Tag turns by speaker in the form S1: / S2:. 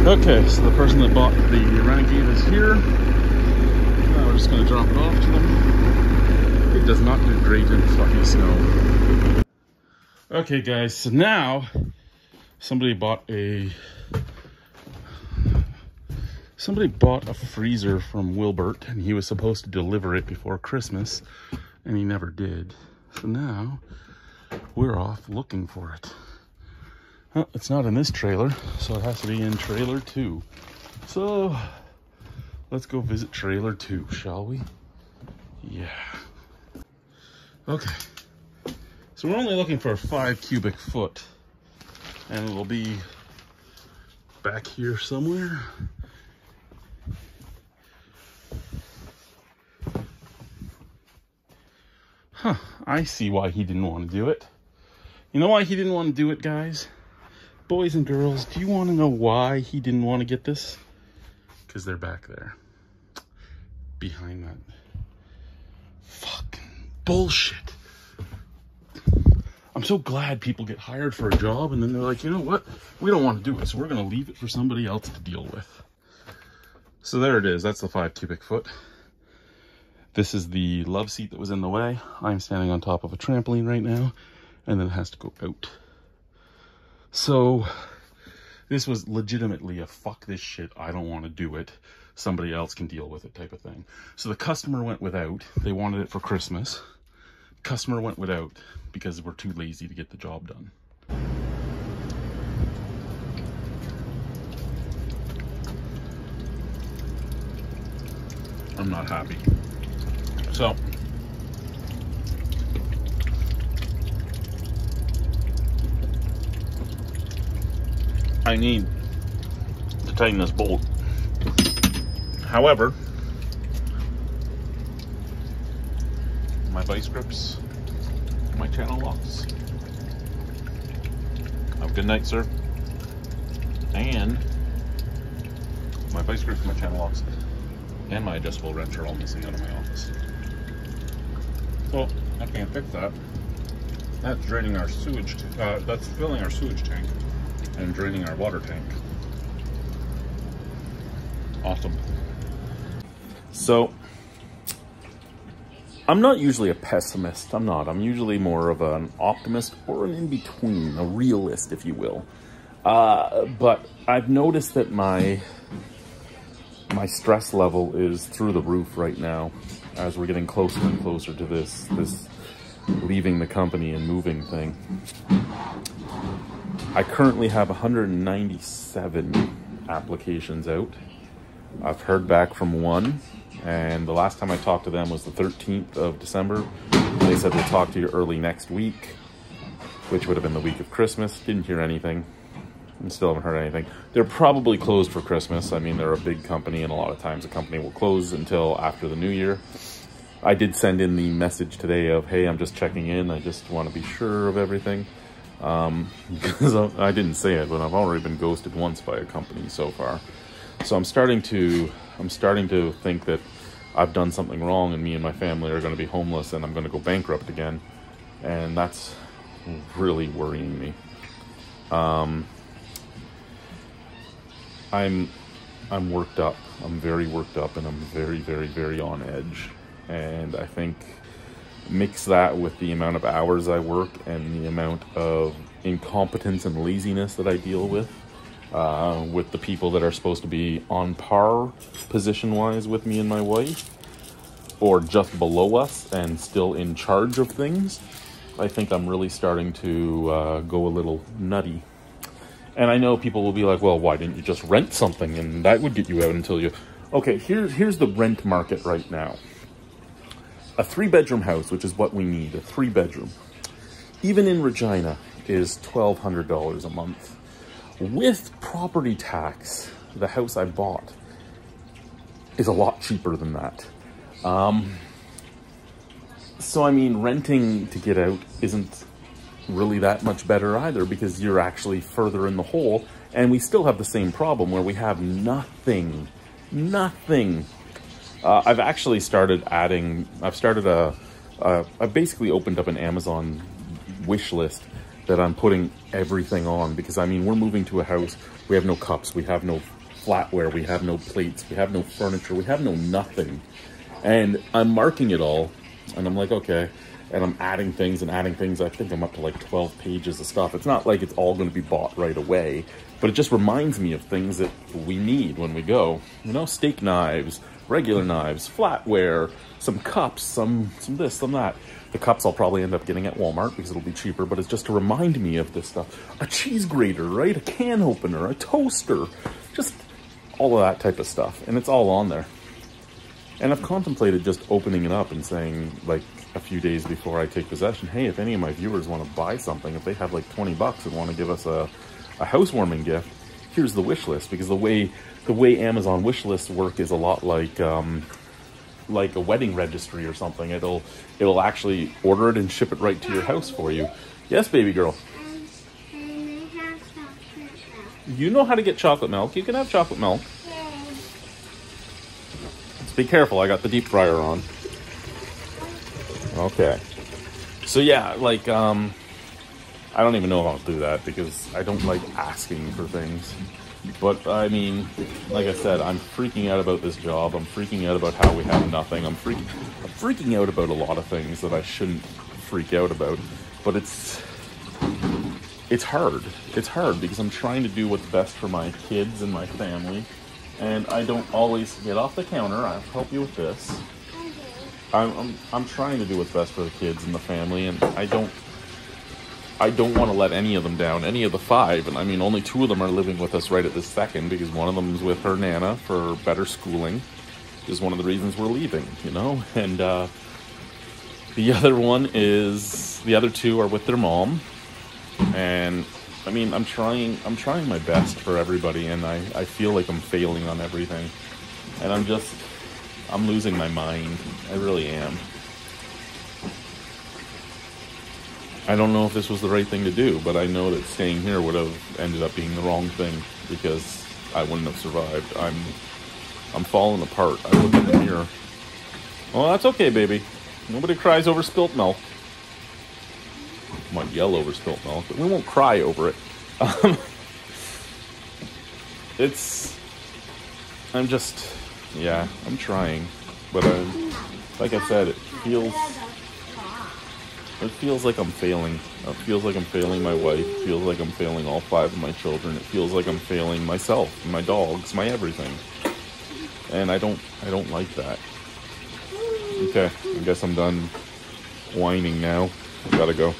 S1: Okay, so the person that bought the Renegade is here. Now we're just going to drop it off to them. It does not do great in fucking snow. Okay guys, so now somebody bought a freezer from Wilbert, and he was supposed to deliver it before Christmas, and he never did. So now we're off looking for it. Well, it's not in this trailer, so it has to be in trailer 2. So let's go visit trailer 2, shall we? Yeah. Okay. So we're only looking for a 5 cubic foot, and it'll be back here somewhere. Huh, I see why he didn't want to do it. You know why he didn't want to do it, guys? Boys and girls, do you want to know why he didn't want to get this? Because they're back there. Behind that. Fucking bullshit. I'm so glad people get hired for a job and then they're like, you know what? We don't want to do it, so we're going to leave it for somebody else to deal with. So there it is. That's the 5 cubic foot. This is the love seat that was in the way. I'm standing on top of a trampoline right now, and then it has to go out. So this was legitimately a fuck this shit, I don't want to do it, somebody else can deal with it type of thing. So the customer went without. They wanted it for Christmas. Customer went without because we're too lazy to get the job done. I'm not happy. So I need to tighten this bolt. However, my vice grips, my channel locks. Have a good night, sir. And my vice grips, my channel locks, and my adjustable wrench are all missing out of my office. So I can't fix that. That's draining our sewage. That's filling our sewage tank and draining our water tank. Awesome. So I'm not usually a pessimist. I'm not. I'm usually more of an optimist or an in-between, a realist, if you will. But I've noticed that my stress level is through the roof right now as we're getting closer and closer to this leaving the company and moving thing. I currently have 197 applications out. I've heard back from one, and the last time I talked to them was the 13th of December. They said we'll talk to you early next week, which would have been the week of Christmas. Didn't hear anything. And still haven't heard anything. They're probably closed for Christmas. I mean, they're a big company, and a lot of times a company will close until after the new year. I did send in the message today of, hey, I'm just checking in. I just want to be sure of everything. Because I didn't say it, but I've already been ghosted once by a company so far. So I'm starting to think that I've done something wrong, and me and my family are going to be homeless, and I'm going to go bankrupt again. And that's really worrying me. I'm worked up. I'm very worked up, and I'm very, very, very on edge. And I think mix that with the amount of hours I work and the amount of incompetence and laziness that I deal with the people that are supposed to be on par position-wise with me and my wife, or just below us and still in charge of things. I think I'm really starting to go a little nutty. And I know people will be like, well, why didn't you just rent something and that would get you out until you... Okay, here's the rent market right now. A 3-bedroom house, which is what we need, a 3-bedroom, even in Regina, is $1,200 a month. With property tax, the house I bought is a lot cheaper than that. So, I mean, renting to get out isn't really that much better either, because you're actually further in the hole, and we still have the same problem where we have nothing. I've actually started adding, I've basically opened up an Amazon wish list, that I'm putting everything on, because I mean, we're moving to a house. We have no cups, we have no flatware, we have no plates, we have no furniture, we have no nothing. And I'm marking it all, and I'm like, okay. And I'm adding things and adding things. I think I'm up to like 12 pages of stuff. It's not like it's all going to be bought right away, but it just reminds me of things that we need when we go. You know, steak knives, regular knives, flatware, some cups, some this, some that. The cups I'll probably end up getting at Walmart because it'll be cheaper, but it's just to remind me of this stuff. A cheese grater, right? A can opener, a toaster, just all of that type of stuff. And it's all on there. And I've contemplated just opening it up and saying, like, a few days before I take possession, hey, if any of my viewers want to buy something, if they have like 20 bucks and want to give us a housewarming gift, here's the wish list. Because the way Amazon wish lists work is a lot like a wedding registry or something. It'll actually order it and ship it right to your house for you. Yes, baby girl.
S2: Can I have chocolate milk?
S1: You know how to get chocolate milk. You can have chocolate milk. Just be careful. I got the deep fryer on. Okay. So yeah, like, I don't even know if I'll do that because I don't like asking for things. But I mean, like I said, I'm freaking out about this job. I'm freaking out about how we have nothing. I'm freaking out about a lot of things that I shouldn't freak out about. But it's hard. It's hard because I'm trying to do what's best for my kids and my family. And I don't always get off the counter. I'll help you with this. I'm trying to do what's best for the kids and the family, and I don't want to let any of them down, any of the 5. And I mean, only 2 of them are living with us right at this second, because one of them is with her Nana for better schooling, is one of the reasons we're leaving, you know. And the other 2 are with their mom. And I mean, I'm trying my best for everybody, and I feel like I'm failing on everything, and I'm losing my mind. I really am. I don't know if this was the right thing to do, but I know that staying here would have ended up being the wrong thing because I wouldn't have survived. I'm falling apart. I look in the mirror. Well, that's okay, baby. Nobody cries over spilt milk. Might yell over spilt milk, but we won't cry over it. I'm trying, but like I said, it feels like I'm failing. It feels like I'm failing my wife. It feels like I'm failing all 5 of my children. It feels like I'm failing myself, my dogs, my everything. And I don't like that. Okay, I guess I'm done whining now. Gotta go.